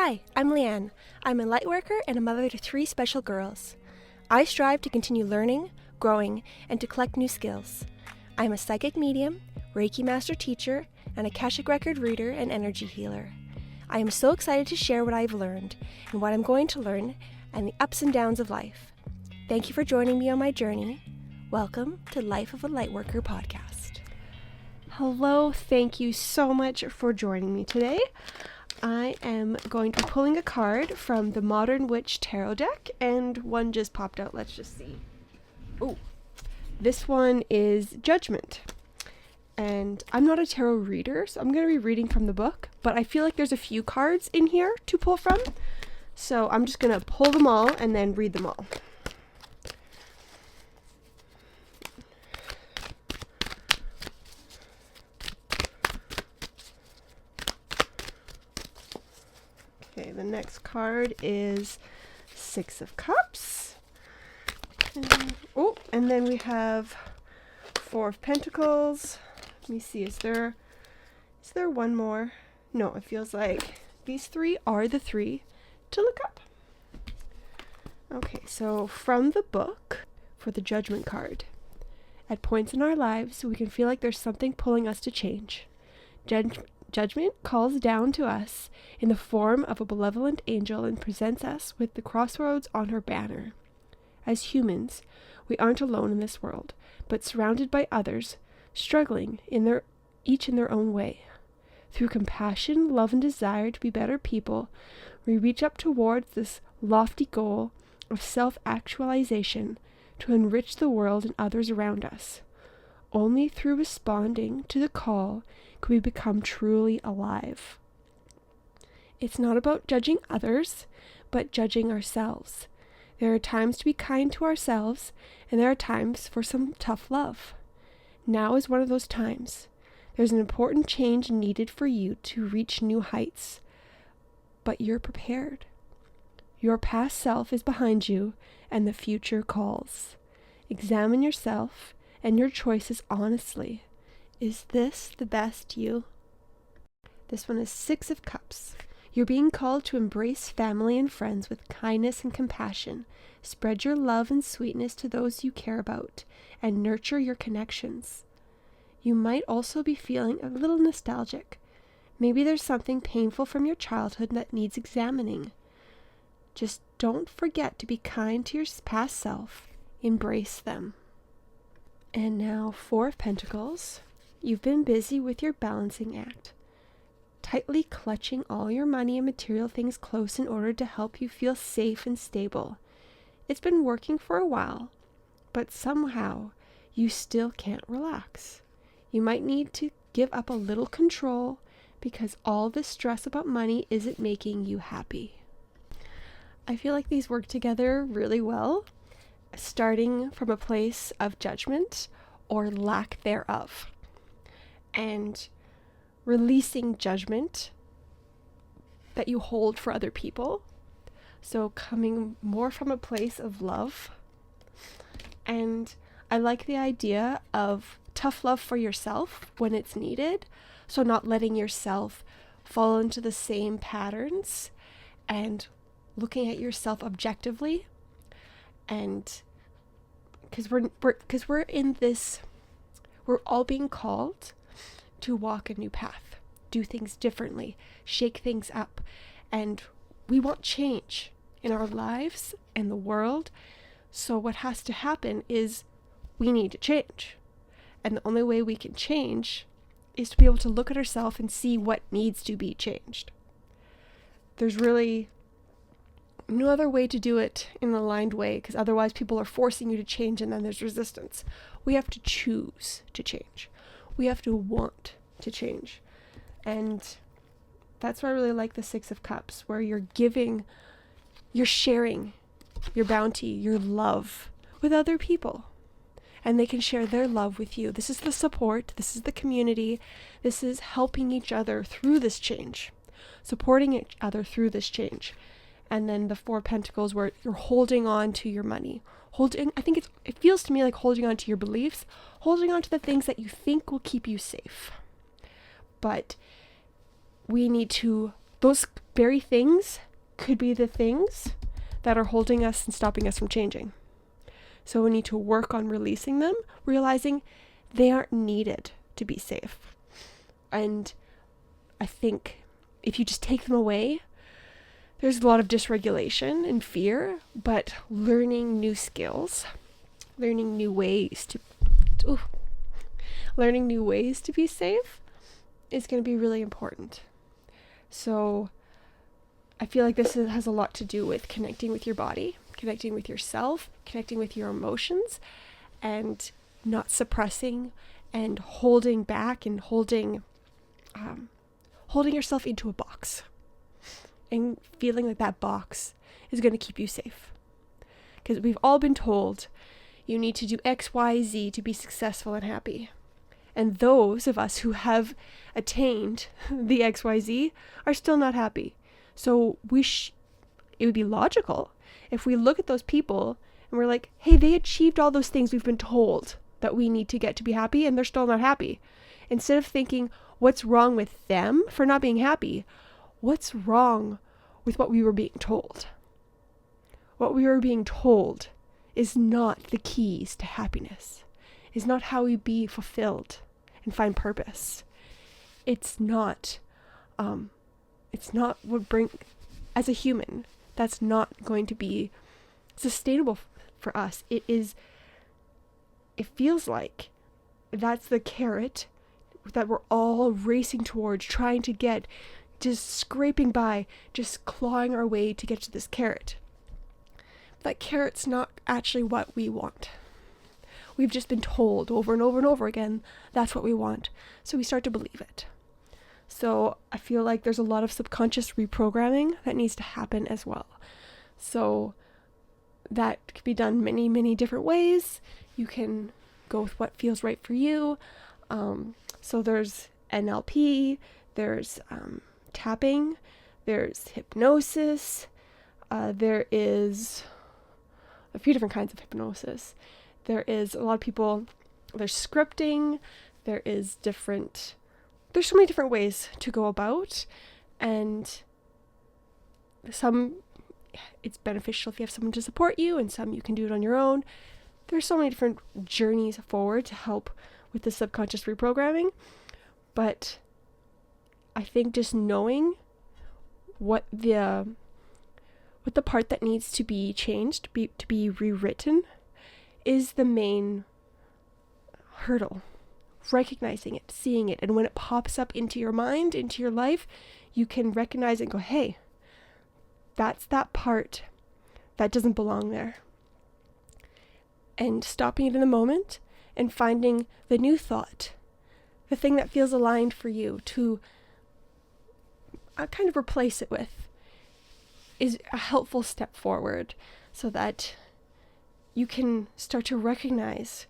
Hi, I'm Leanne. I'm a lightworker and a mother to 3 special girls. I strive to continue learning, growing, and to collect new skills. I'm a psychic medium, Reiki master teacher, and Akashic record reader and energy healer. I am so excited to share what I've learned and what I'm going to learn and the ups and downs of life. Thank you for joining me on my journey. Welcome to Life of a Lightworker podcast. Hello, thank you so much for joining me today. I am going to be pulling a card from the Modern Witch Tarot deck, and one just popped out. Let's just see. Oh, this one is Judgment. And I'm not a tarot reader, so I'm going to be reading from the book, but I feel like there's a few cards in here to pull from. So I'm just going to pull them all and then read them all. Okay, the next card is Six of Cups. And then we have Four of Pentacles. Let me see, is there one more? No, it feels like these 3 are the 3 to look up. Okay, so from the book for the Judgment card. At points in our lives, we can feel like there's something pulling us to change. Judgment calls down to us in the form of a benevolent angel and presents us with the crossroads on her banner. As humans, we aren't alone in this world, but surrounded by others, struggling each in their own way. Through compassion, love, and desire to be better people, we reach up towards this lofty goal of self-actualization to enrich the world and others around us. Only through responding to the call can we become truly alive. It's not about judging others, but judging ourselves. There are times to be kind to ourselves, and there are times for some tough love. Now is one of those times. There's an important change needed for you to reach new heights, but you're prepared. Your past self is behind you, and the future calls. Examine yourself and your choices honestly. Is this the best you? This one is Six of Cups. You're being called to embrace family and friends with kindness and compassion. Spread your love and sweetness to those you care about, and nurture your connections. You might also be feeling a little nostalgic. Maybe there's something painful from your childhood that needs examining. Just don't forget to be kind to your past self. Embrace them. And now, Four of Pentacles. You've been busy with your balancing act, tightly clutching all your money and material things close in order to help you feel safe and stable. It's been working for a while, but somehow you still can't relax. You might need to give up a little control because all this stress about money isn't making you happy. I feel like these work together really well, starting from a place of judgment or lack thereof, and releasing judgment that you hold for other people. So coming more from a place of love. And I like the idea of tough love for yourself when it's needed. So not letting yourself fall into the same patterns and looking at yourself objectively. And because we're in this, we're all being called to walk a new path, do things differently, shake things up, and we want change in our lives and the world. So what has to happen is we need to change. And the only way we can change is to be able to look at ourselves and see what needs to be changed. There's really no other way to do it in an aligned way, because otherwise people are forcing you to change and then there's resistance. We have to choose to change. We have to want to change. And that's why I really like the Six of Cups, where you're sharing your bounty, your love with other people. And they can share their love with you. This is the support. This is the community. This is helping each other through this change. Supporting each other through this change. And then the Four of Pentacles, where you're holding on to your money. I think it feels to me like holding on to your beliefs, holding on to the things that you think will keep you safe. But we need to those very things could be the things that are holding us and stopping us from changing. So we need to work on releasing them, realizing they aren't needed to be safe. And I think if you just take them away, there's a lot of dysregulation and fear, but learning new skills, learning new ways to be safe is going to be really important. So I feel like this has a lot to do with connecting with your body, connecting with yourself, connecting with your emotions, and not suppressing and holding back and holding yourself into a box and feeling like that box is going to keep you safe. Because we've all been told you need to do X, Y, Z to be successful and happy. And those of us who have attained the XYZ are still not happy. So it would be logical if we look at those people and we're like, hey, they achieved all those things we've been told that we need to get to be happy, and they're still not happy. Instead of thinking, what's wrong with them for not being happy? What's wrong with what we were being told? What we were being told is not the keys to happiness, is not how we be fulfilled and find purpose. It's not what as a human, that's not going to be sustainable for us. It feels like that's the carrot that we're all racing towards, trying to get, just scraping by, just clawing our way to get to this carrot. That carrot's not actually what we want. We've just been told over and over and over again, that's what we want. So we start to believe it. So I feel like there's a lot of subconscious reprogramming that needs to happen as well. So that can be done many, many different ways. You can go with what feels right for you. So there's NLP, there's tapping, there's hypnosis, there is a few different kinds of hypnosis. There is a lot of people, there's scripting, there's so many different ways to go about, and some it's beneficial if you have someone to support you, and some you can do it on your own. There's so many different journeys forward to help with the subconscious reprogramming, but I think just knowing what the part that needs to be changed, to be rewritten, is the main hurdle. Recognizing it, seeing it, and when it pops up into your mind, into your life, you can recognize it and go, hey, that's that part that doesn't belong there. And stopping it in the moment and finding the new thought, the thing that feels aligned for you to kind of replace it with, is a helpful step forward so that you can start to recognize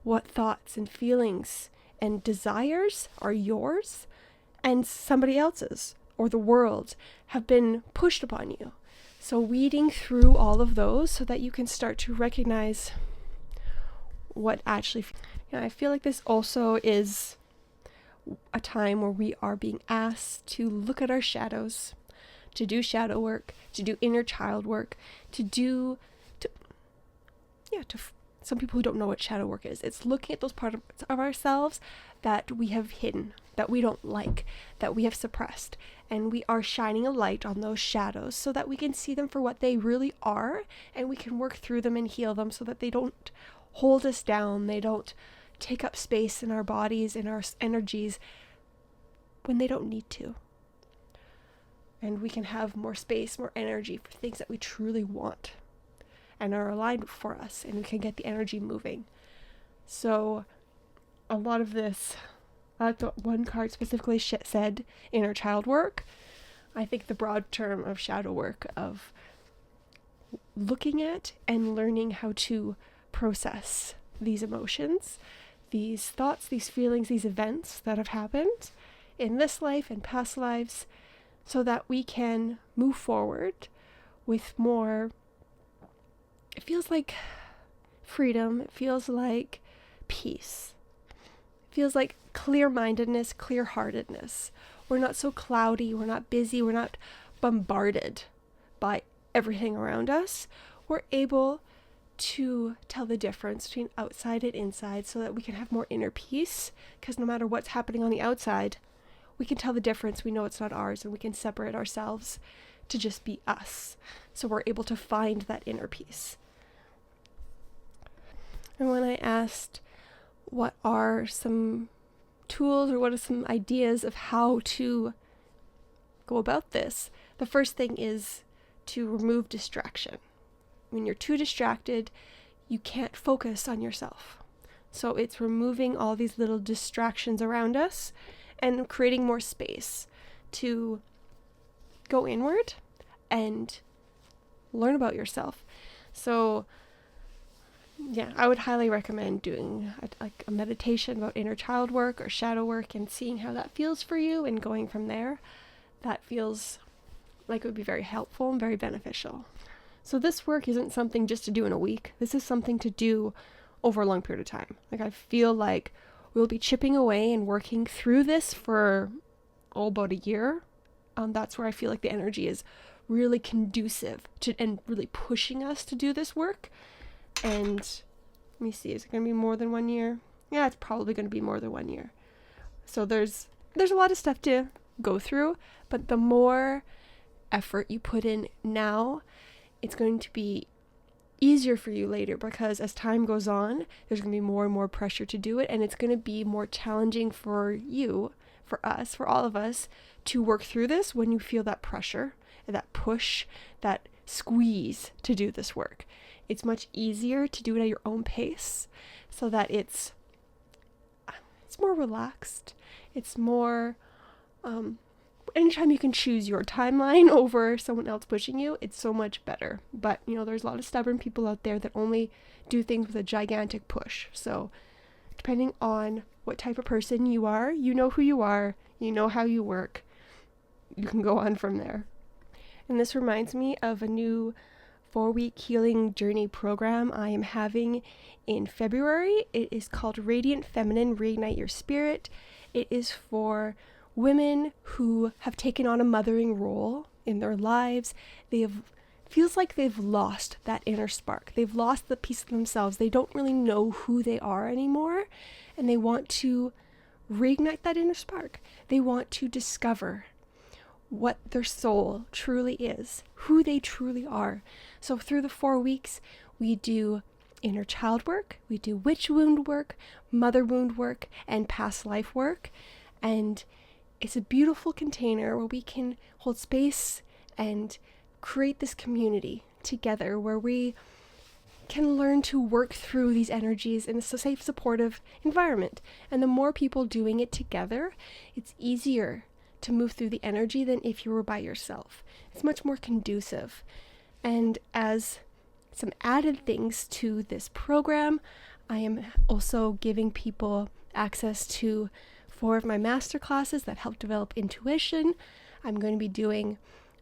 what thoughts and feelings and desires are yours and somebody else's or the world have been pushed upon you. So weeding through all of those so that you can start to recognize what actually... I feel like this also is a time where we are being asked to look at our shadows, to do shadow work, to do inner child work, some people who don't know what shadow work is. It's looking at those parts of ourselves that we have hidden, that we don't like, that we have suppressed. And we are shining a light on those shadows so that we can see them for what they really are, and we can work through them and heal them so that they don't hold us down. They don't take up space in our bodies, in our energies, when they don't need to. And we can have more space, more energy for things that we truly want and are aligned for us, and we can get the energy moving. So a lot of this, the one card specifically said inner child work. I think the broad term of shadow work, of looking at and learning how to process these emotions, these thoughts, these feelings, these events that have happened in this life and past lives, so that we can move forward with more... It feels like freedom. It feels like peace. It feels like clear-mindedness, clear-heartedness, we're not so cloudy, we're not busy, we're not bombarded by everything around us, we're able to tell the difference between outside and inside so that we can have more inner peace, because no matter what's happening on the outside, we can tell the difference. We know it's not ours, and we can separate ourselves to just be us. So we're able to find that inner peace. And when I asked what are some tools or what are some ideas of how to go about this, the first thing is to remove distraction. When you're too distracted, you can't focus on yourself. So it's removing all these little distractions around us and creating more space to go inward and learn about yourself. So yeah, I would highly recommend doing a meditation about inner child work or shadow work and seeing how that feels for you and going from there. That feels like it would be very helpful and very beneficial. So this work isn't something just to do in a week. This is something to do over a long period of time. Like, I feel like we'll be chipping away and working through this for about a year. That's where I feel like the energy is really conducive to and really pushing us to do this work. And let me see, is it going to be more than 1 year? Yeah, it's probably going to be more than 1 year. So there's a lot of stuff to go through, but the more effort you put in now, it's going to be easier for you later, because as time goes on, there's going to be more and more pressure to do it, and it's going to be more challenging for you, for us, for all of us, to work through this when you feel that pressure and that push, that squeeze to do this work. It's much easier to do it at your own pace so that it's more relaxed. It's more, anytime you can choose your timeline over someone else pushing you, it's so much better. But, there's a lot of stubborn people out there that only do things with a gigantic push. So depending on what type of person you are, you know who you are, you know how you work, you can go on from there. And this reminds me of a new 4-week healing journey program I am having in February. It is called Radiant Feminine Reignite Your Spirit. It is for women who have taken on a mothering role in their lives. Feels like they've lost that inner spark. They've lost the piece of themselves. They don't really know who they are anymore, and they want to reignite that inner spark. They want to discover what their soul truly is, who they truly are. So through the 4 weeks, we do inner child work, we do witch wound work, mother wound work, and past life work. And it's a beautiful container where we can hold space and create this community together where we can learn to work through these energies in a safe, supportive environment. And the more people doing it together, it's easier to move through the energy than if you were by yourself. It's much more conducive. And as some added things to this program, I am also giving people access to 4 of my master classes that help develop intuition. I'm going to be doing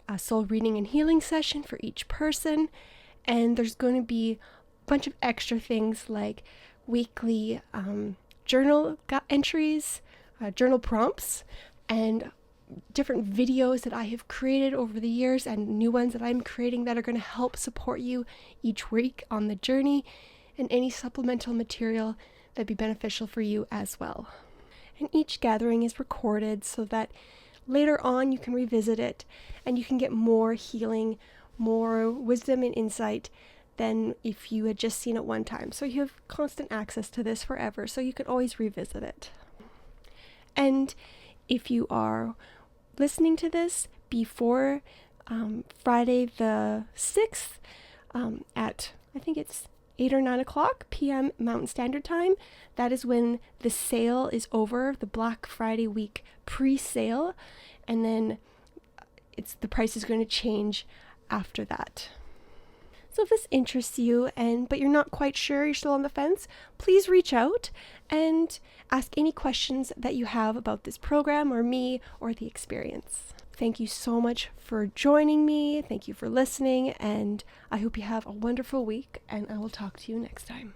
a soul reading and healing session for each person, and there's going to be a bunch of extra things like weekly journal entries, journal prompts, and different videos that I have created over the years and new ones that I'm creating that are going to help support you each week on the journey, and any supplemental material that'd be beneficial for you as well. And each gathering is recorded so that later on you can revisit it and you can get more healing, more wisdom and insight than if you had just seen it one time. So you have constant access to this forever, so you can always revisit it. And if you are listening to this before Friday the 6th at, I think it's 8 or 9 o'clock p.m. Mountain Standard Time, that is when the sale is over, the Black Friday week pre-sale, and then the price is going to change after that. So if this interests you but you're not quite sure, you're still on the fence, please reach out and ask any questions that you have about this program or me or the experience. Thank you so much for joining me. Thank you for listening, and I hope you have a wonderful week, and I will talk to you next time.